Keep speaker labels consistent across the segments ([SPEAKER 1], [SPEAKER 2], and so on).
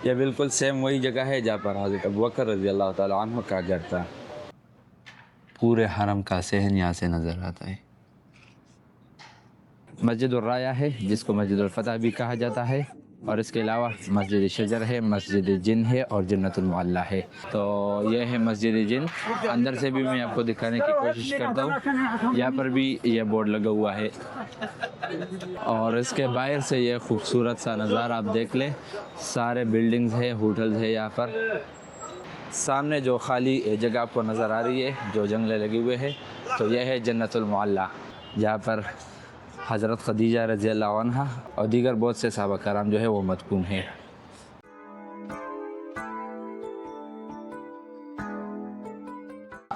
[SPEAKER 1] यह बिल्कुल सेम वही जगह है जहाँ पर हज़रत अबू बकर रज़ी अल्लाह ताला अन्हु का घर था। पूरे हरम का सहन यहाँ से नज़र आता है। मस्जिद उर राया है जिसको मस्जिद उल फतह भी कहा जाता है, और इसके अलावा मस्जिद शजर है, मस्जिद जिन है और जन्नतुल मुअल्ला है। तो यह है मस्जिद जिन। अंदर से भी मैं आपको दिखाने की कोशिश करता हूँ। यहाँ पर भी यह बोर्ड लगा हुआ है, और इसके बाहर से यह खूबसूरत सा नज़ारा आप देख लें। सारे बिल्डिंग्स है, होटल्स है यहाँ पर। सामने जो खाली जगह आपको नज़र आ रही है, जो जंगले लगे हुए हैं, तो यह है जन्नतुल मुअल्ला, जहाँ पर हज़रत खदीजा रज़ी अल्लाह अन्हा और दीगर बहुत से सहाबा कराम जो है वो मदफून हैं।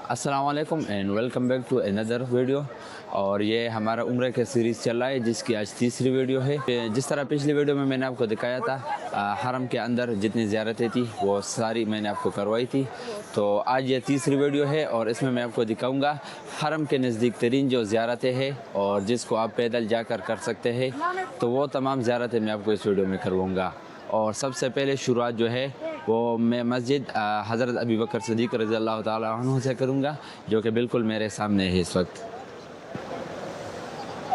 [SPEAKER 1] अस्सलाम वालेकुम and welcome back to another video. और ये हमारा उम्र के सीरीज़ चल रहा है जिसकी आज तीसरी वीडियो है। जिस तरह पिछली वीडियो में मैंने आपको दिखाया था, हरम के अंदर जितनी ज़ियारतें थी वो सारी मैंने आपको करवाई थी। तो आज ये तीसरी वीडियो है और इसमें मैं आपको दिखाऊंगा हरम के नज़दीक तरीन जो ज़ियारतें हैं और जिसको आप पैदल जाकर कर सकते हैं। तो वो तमाम ज़ियारतें मैं आपको इस वीडियो में करवाऊँगा। और सबसे पहले शुरुआत जो है वो मैं मस्जिद हज़रत अबू बकर सिद्दीक़ रज़ी अल्लाह ताला अन्हु से करूँगा, जो कि बिल्कुल मेरे सामने है इस वक्त।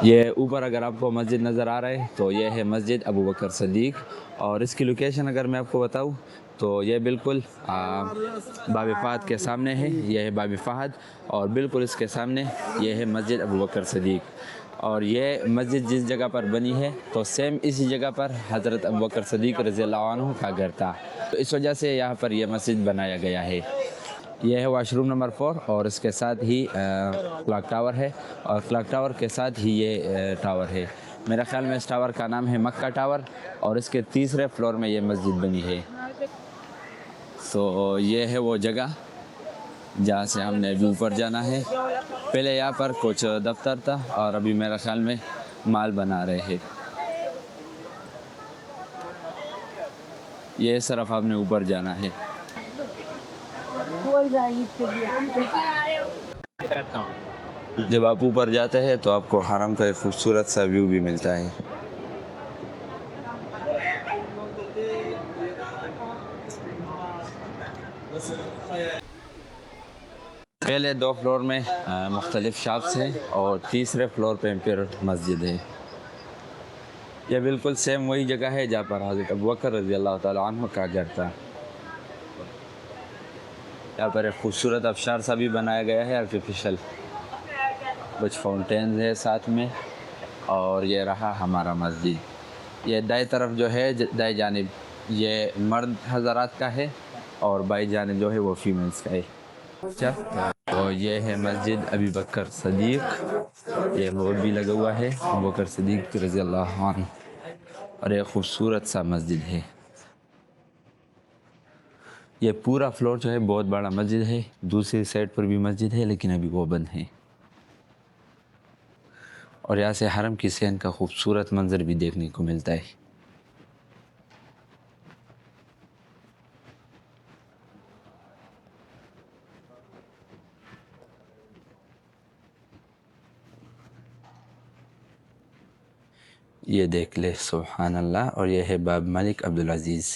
[SPEAKER 1] ये ऊपर अगर आपको मस्जिद नज़र आ रहा है तो ये है मस्जिद अबू बकर सिद्दीक़, और इसकी लोकेशन अगर मैं आपको बताऊँ तो ये बिल्कुल बाब फ़हद के सामने है। यह है बाब फ़हद, और बिल्कुल इसके सामने ये है मस्जिद अबू बकर सिद्दीक़। और ये मस्जिद जिस जगह पर बनी है तो सेम इसी जगह पर हज़रत अबू बकर सिद्दीक़ रज़ी अल्लाह अन्हु का घर था, तो इस वजह से यहाँ पर यह मस्जिद बनाया गया है। यह है वाशरूम नंबर 4, और इसके साथ ही क्लॉक टावर है, और क्लॉक टावर के साथ ही ये टावर है। मेरा ख़्याल में इस टावर का नाम है मक्का टावर, और इसके तीसरे फ्लोर में ये मस्जिद बनी है। तो ये है वो जगह जहाँ से हमने अभी ऊपर जाना है। पहले यहाँ पर कुछ दफ्तर था और अभी मेरा ख्याल में माल बना रहे हैं। ये सिर्फ आपने ऊपर जाना है। जब आप ऊपर जाते हैं तो आपको हरम का एक खूबसूरत सा व्यू भी मिलता है। पहले 2 फ्लोर में मुख्तलिफ शॉप्स हैं, और तीसरे फ्लोर पे फिर मस्जिद है। यह बिल्कुल सेम वही जगह है जहाँ पर हज़रत अबू बकर रज़ी अल्लाह ताला अन्हु का घर था। यहाँ पर एक खूबसूरत आबशार सा भी बनाया गया है आर्टिफिशियल, कुछ फाउंटेन्स है साथ में। और ये रहा हमारा मस्जिद। ये दाएं तरफ जो है, दाएं जानिब ये मर्द हज़रात का है, और बाएं जानिब जो है वो फीमेल्स का है। अच्छा, तो ये है मस्जिद अबू बकर सिद्दीक़। ये बोर्ड भी लगा हुआ है अबू बकर सिद्दीक़ रज़ी अल्लाह अन्हु, और एक खूबसूरत सा मस्जिद है। ये पूरा फ्लोर जो है बहुत बड़ा मस्जिद है। दूसरी साइड पर भी मस्जिद है लेकिन अभी वो बंद है। और यहाँ से हरम की सहन का खूबसूरत मंजर भी देखने को मिलता है। ये देख ले, सुभान अल्लाह। और ये है बाब मलिक अब्दुल अज़ीज़।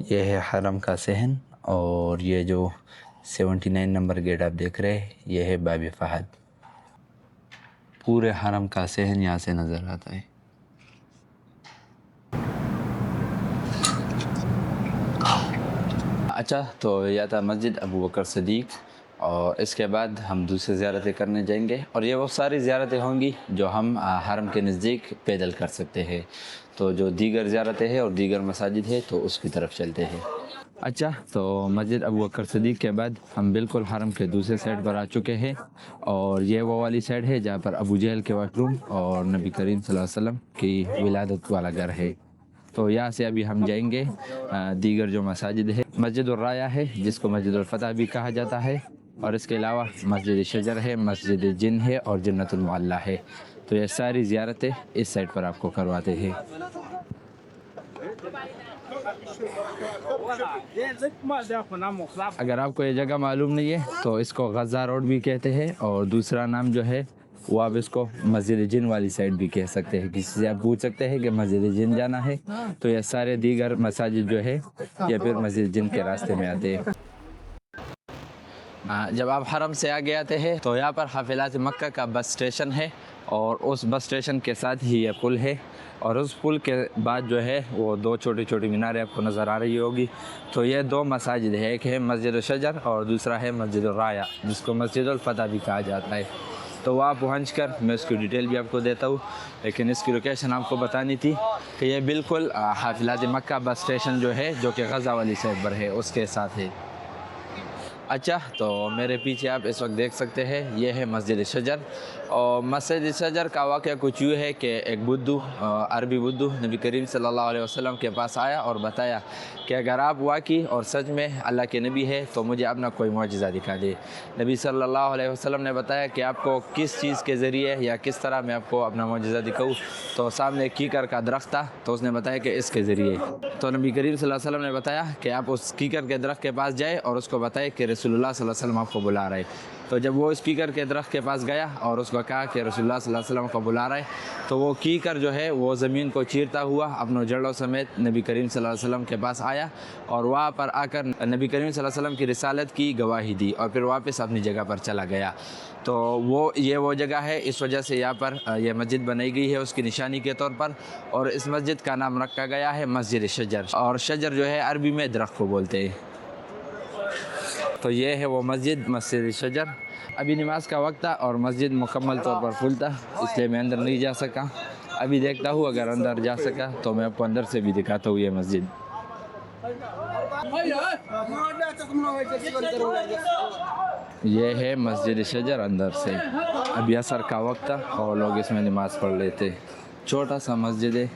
[SPEAKER 1] ये है हरम का सहन, और ये जो 79 नंबर गेट आप देख रहे हैं ये है बाब फ़हद। पूरे हरम का सहन यहाँ से नज़र आता है। अच्छा, तो यह था मस्जिद अबू बकर सिद्दीक़, और इसके बाद हम दूसरी ज़ियारतें करने जाएंगे। और ये वो सारी ज़ियारतें होंगी जो हम हरम के नज़दीक पैदल कर सकते हैं। तो जो दीगर ज़ियारतें हैं और दीगर मसाजिद है तो उसकी तरफ चलते हैं। अच्छा, तो मस्जिद अबू बकर सिद्दीक़ के बाद हम बिल्कुल हरम के दूसरे साइड पर आ चुके हैं, और ये वो वाली साइड है जहाँ पर अबू जहल के वाशरूम और नबी करीम सल्लल्लाहु अलैहि वसल्लम की विलादत वाला घर है। तो यहाँ से अभी हम जाएंगे दीगर जो मसाजिद है। मस्जिद उर राया है जिसको मस्जिद उल फतह भी कहा जाता है, और इसके अलावा मस्जिद शजर है, मस्जिद जिन है और जन्नतुल मुअल्ला है। तो ये सारी ज़ियारतें इस साइड पर आपको करवाते हैं। अगर आपको ये जगह मालूम नहीं है तो इसको गज़ा रोड भी कहते हैं, और दूसरा नाम जो है वो आप इसको मस्जिद जिन वाली साइड भी कह सकते हैं। किसी से आप पूछ सकते हैं कि मस्जिद जिन जाना है तो ये सारे दीगर मसाजिद जो है ये फिर मस्जिद जिन के रास्ते में आते हैं। जब आप हरम से आगे आते हैं तो यहाँ पर हाफिलात मक्का का बस स्टेशन है, और उस बस स्टेशन के साथ ही ये पुल है, और उस पुल के बाद जो है वो दो छोटी छोटी मीनारें आपको नज़र आ रही होगी। तो ये दो मसाजिद है, एक है मस्जिद शजर और दूसरा है मस्जिद राया, जिसको मस्जिद फतह भी कहा जाता है। तो वहाँ पहुँच कर मैं उसकी डिटेल भी आपको देता हूँ, लेकिन इसकी लोकेशन आपको बतानी थी कि ये बिल्कुल हाफिलात मक्का बस स्टेशन जो है, जो कि गज़ा वाली साइड पर है, उसके साथ है। अच्छा, तो मेरे पीछे आप इस वक्त देख सकते हैं ये है मस्जिद शजर, और मस्जिद शजर का वाक़या कुछ यूँ है कि एक बुद्धू, अरबी बुद्धू नबी करीम सल्लल्लाहु अलैहि वसल्लम के पास आया और बताया कि अगर आप वाकई और सच में अल्लाह के नबी है तो मुझे अपना कोई मौजज़ा दिखा दे। नबी सल्लल्लाहु अलैहि वसल्लम ने बताया कि आपको किस चीज़ के ज़रिए या किस तरह मैं आपको अपना मौजज़ा दिखाऊँ, तो सामने कीकर का दरख्त था, तो उसने बताया कि इसके ज़रिए। तो नबी करीम सल्लल्लाहु अलैहि वसल्लम ने बताया कि आप उस कीकर के दरख्त के पास जाए और उसको बताए कि रसूलुल्लाह सल्लल्लाहु अलैहि वसल्लम आपको बुला रहे। तो जब वो स्पीकर के दरख्त के पास गया और उसको कहा कि रसूलुल्लाह सल्लल्लाहु अलैहि वसल्लम को बुला रहा है, तो वो कीकर जो है वो ज़मीन को चीरता हुआ अपनों जड़ों समेत नबी करीम सल्लल्लाहु अलैहि वसल्लम के पास आया, और वहाँ पर आकर नबी करीम सल्लल्लाहु अलैहि वसल्लम की रिसालत की गवाही दी, और फिर वापस अपनी जगह पर चला गया। तो वो जगह है, इस वजह से यहाँ पर यह मस्जिद बनाई गई है उसकी निशानी के तौर पर, और इस मस्जिद का नाम रखा गया है मस्जिद शजर, और शजर जो है अरबी में दरख्त को बोलते हैं। तो ये है वो मस्जिद शजर। अभी नमाज का वक्त था और मस्जिद मुकम्मल तौर पर फुल था, इसलिए मैं अंदर नहीं जा सका। अभी देखता हूँ अगर अंदर जा सका तो मैं आपको अंदर से भी दिखाता हूँ ये मस्जिद। ये है मस्जिद शजर अंदर से। अभी असर का वक्त था और लोग इसमें नमाज़ पढ़ लेते। छोटा सा मस्जिद है,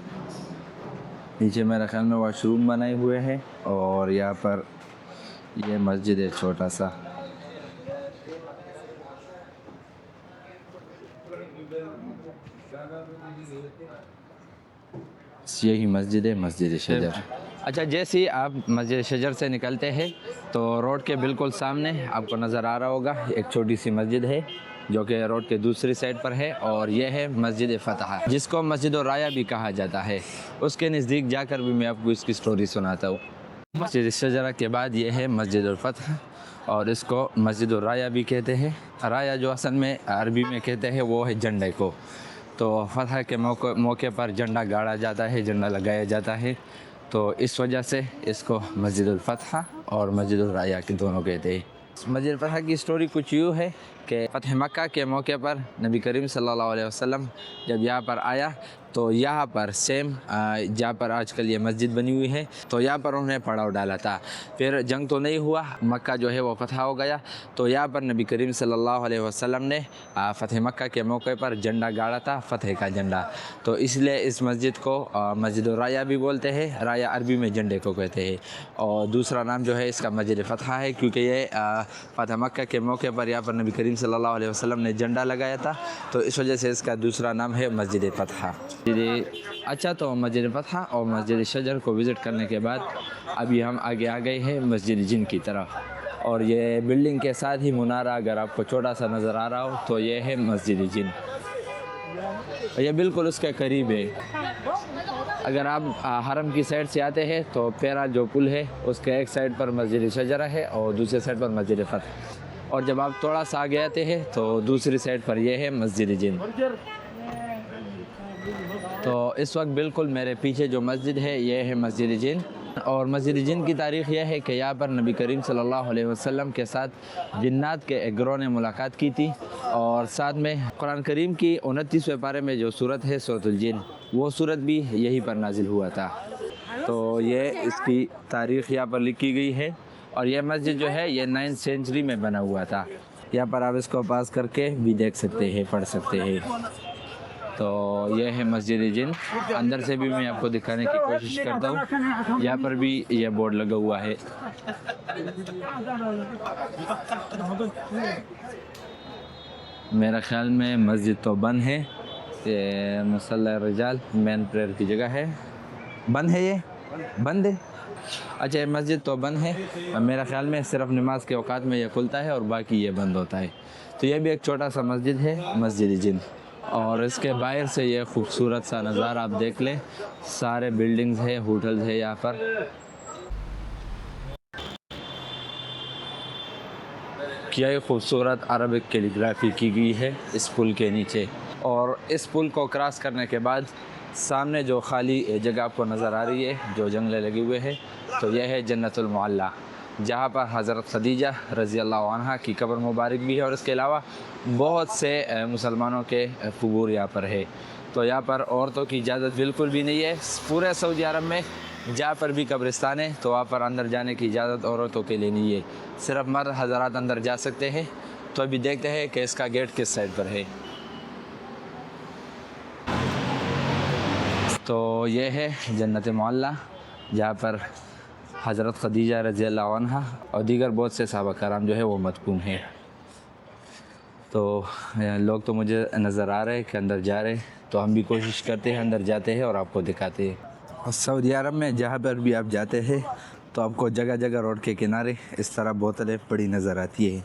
[SPEAKER 1] नीचे मेरे ख्याल में वाशरूम बनाए हुए हैं, और यहाँ पर ये मस्जिद है छोटा सा। यही मस्जिद है मस्जिद शजर। अच्छा, जैसे ही आप मस्जिद शजर से निकलते हैं तो रोड के बिल्कुल सामने आपको नज़र आ रहा होगा एक छोटी सी मस्जिद है जो कि रोड के दूसरी साइड पर है, और यह है मस्जिद फतह, जिसको मस्जिद राया भी कहा जाता है। उसके नज़दीक जाकर भी मैं आपको इसकी स्टोरी सुनाता हूँ। मस्जिद शजरा के बाद ये है मस्जिद फतह, और इसको मस्जिद राया भी कहते हैं। राया जो असल में अरबी में कहते हैं वो है झंडे को। तो फतह के मौके पर झंडा गाड़ा जाता है, झंडा लगाया जाता है, तो इस वजह से इसको मस्जिद फतह और मस्जिद राया के दोनों कहते हैं। मस्जिद फतह की स्टोरी कुछ यूँ है कि फ़तह मक्का के मौके पर नबी करीम सल्लल्लाहु अलैहि वसल्लम जब यहाँ पर आया तो यहाँ पर सेम जहाँ पर आजकल ये मस्जिद बनी हुई है, तो यहाँ पर उन्होंने पड़ाव डाला था। फिर जंग तो नहीं हुआ, मक्का जो है वो फतह हो गया, तो यहाँ पर नबी करीम सल्लल्लाहु अलैहि वसल्लम ने फ़तह मक्का के मौके पर झंडा गाड़ा था, फ़तह का झंडा। तो इसलिए इस मस्जिद को मस्जिद राया भी बोलते हैं। राया अरबी में झंडे को कहते हैं, और दूसरा नाम जो है इसका मस्जिद फतह है, क्योंकि ये फ़तह मक्का के मौके पर यहाँ पर नबी करीम सल्लल्लाहु अलैहि वसल्लम ने झंडा लगाया था, तो इस वजह से इसका दूसरा नाम है मस्जिद फतह। अच्छा, तो मस्जिद फतह और मस्जिद शजर को विज़िट करने के बाद अभी हम आगे आ गए हैं मस्जिद जिन की तरफ, और ये बिल्डिंग के साथ ही मुनारा अगर आपको छोटा सा नज़र आ रहा हो तो ये है मस्जिद जिन, ये बिल्कुल उसके करीब है। अगर आप हरम की साइड से आते हैं तो पेरा जो पुल है उसके एक साइड पर मस्जिद शजरा है और दूसरे साइड पर मस्जिद फतह, और जब आप थोड़ा सा आगे आते हैं तो दूसरी साइड पर यह है मस्जिद जिन। तो इस वक्त बिल्कुल मेरे पीछे जो मस्जिद है ये है मस्जिद जिन, और मस्जिद जिन की तारीख़ यह है कि यहाँ पर नबी करीम सल्लल्लाहु अलैहि वसल्लम के साथ जिन्नात के एक गिरोह ने मुलाकात की थी, और साथ में कुरान करीम की 29वें पारे में जो सूरत है सूरतुल जिन, वो सूरत भी यहीं पर नाजिल हुआ था। तो ये इसकी तारीख़ यहाँ पर लिखी गई है, और यह मस्जिद जो है ये 9th सेंचुरी में बना हुआ था। यहाँ पर आप इसको पास करके भी देख सकते हैं, पढ़ सकते हैं। तो यह है मस्जिद जिन, अंदर से भी मैं आपको दिखाने की कोशिश करता हूँ। यहाँ पर भी यह बोर्ड लगा हुआ है। मेरा ख्याल में मस्जिद तो बंद है, ये मुसल्ला रजाल मेन प्रेयर की जगह है। बंद है, ये बंद है। अच्छा, ये मस्जिद तो बंद है, मेरा ख़्याल में सिर्फ नमाज के औकात में ये खुलता है और बाकी ये बंद होता है। तो ये भी एक छोटा सा मस्जिद है, मस्जिद जिन। और इसके बाहर से ये खूबसूरत सा नज़ारा आप देख लें, सारे बिल्डिंग्स है, होटल्स है यहाँ पर। क्या ये खूबसूरत अरबिक कैलीग्राफी की गई है इस पुल के नीचे। और इस पुल को क्रॉस करने के बाद सामने जो खाली जगह आपको नज़र आ रही है, जो जंगले लगे हुए हैं, तो यह है जन्नतुल मुअल्ला, जहाँ पर हज़रत खदीजा रज़ी अल्लाह अन्हा की कब्र मुबारक भी है। और इसके अलावा बहुत से मुसलमानों के क़ुबूर यहाँ पर है। तो यहाँ पर औरतों की इजाज़त बिल्कुल भी नहीं है। पूरे सऊदी अरब में जहाँ पर भी कब्रिस्तान है तो वहाँ पर अंदर जाने की इजाज़त औरतों के लिए नहीं है, सिर्फ मर्द हज़रात अंदर जा सकते हैं। तो अभी देखते हैं कि इसका गेट किस साइड पर है। तो ये है जन्नत मुअल्ला, जहाँ पर हज़रत खदीजा रज़ी अल्लाह अन्हा और दीगर बहुत से सहाबा कराम जो है वो मदफून हैं। तो लोग तो मुझे नज़र आ रहे हैं कि अंदर जा रहे हैं, तो हम भी कोशिश करते हैं, अंदर जाते हैं और आपको दिखाते हैं। और सऊदी अरब में जहाँ पर भी आप जाते हैं तो आपको जगह जगह रोड के किनारे इस तरह बोतलें पड़ी नज़र आती है।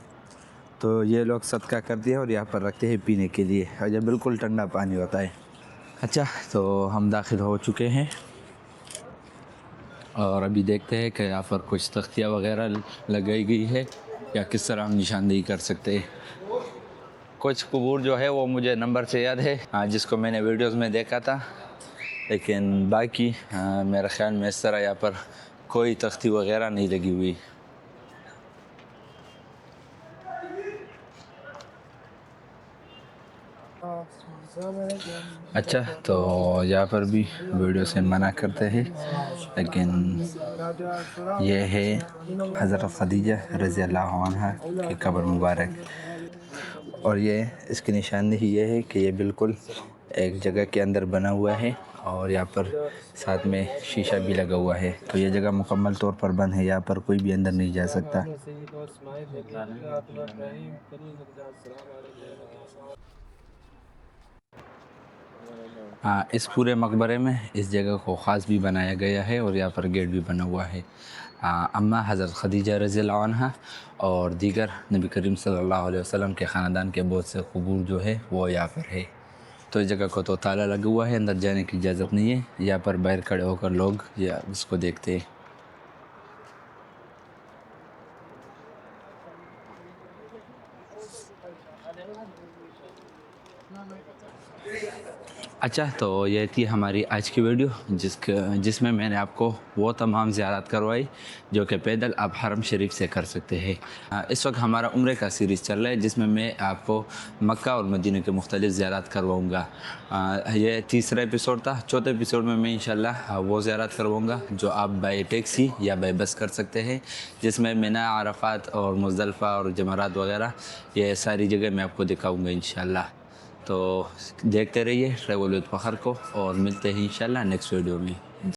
[SPEAKER 1] तो ये लोग सदका करते हैं और यहाँ पर रखते हैं पीने के लिए, और ये बिल्कुल ठंडा पानी होता है। अच्छा, तो हम दाखिल हो चुके हैं और अभी देखते हैं कि यहाँ पर कुछ तख्तियाँ वगैरह लगाई गई है या किस तरह हम निशानदेही कर सकते हैं। कुछ कबूर जो है वो मुझे नंबर से याद है, जिसको मैंने वीडियोस में देखा था, लेकिन बाकी मेरा ख़्याल में इस तरह यहाँ पर कोई तख्ती वगैरह नहीं लगी हुई। अच्छा, तो यहाँ पर भी वीडियो से मना करते हैं, लेकिन ये है हज़रत खदीजा रज़ी अल्लाह अन्हा की कब्र मुबारक। और ये इसकी निशानी ही ये है कि ये बिल्कुल एक जगह के अंदर बना हुआ है और यहाँ पर साथ में शीशा भी लगा हुआ है। तो ये जगह मुकम्मल तौर पर बंद है, यहाँ पर कोई भी अंदर नहीं जा सकता। हाँ, इस पूरे मकबरे में इस जगह को ख़ास भी बनाया गया है और यहाँ पर गेट भी बना हुआ है। अम्मा हज़रत खदीजा रज़ी अल्लाह अन्हा और दीगर नबी करीम सल्लल्लाहु अलैहि वसल्लम के ख़ानदान के बहुत से क़ुबूर जो है वो यहाँ पर है। तो इस जगह को तो ताला लगा हुआ है, अंदर जाने की इजाज़त नहीं है। यहाँ पर बाहर खड़े होकर लोग या उसको देखते हैं। अच्छा, तो ये थी हमारी आज की वीडियो जिसमें मैंने आपको वो तमाम ज़ियारत करवाई जो कि पैदल आप हरम शरीफ से कर सकते हैं। इस वक्त हमारा उम्रे का सीरीज़ चल रहा है जिसमें मैं आपको मक्का और मदीना के मुख्तलिफ़ ज़ियारत करवाऊँगा। ये तीसरा एपिसोड था। चौथे एपिसोड में मैं इंशाल्लाह वो ज़ियारत करवाऊँगा जो आप बाय टैक्सी या बाय बस कर सकते हैं, जिसमें मिना, अरफात और मुज़दलिफ़ा और जमरात वगैरह ये सारी जगह मैं आपको दिखाऊँगा इंशाल्लाह। तो देखते रहिए ट्रैवल विद फ़खर को और मिलते हैं इंशाल्लाह नेक्स्ट वीडियो में।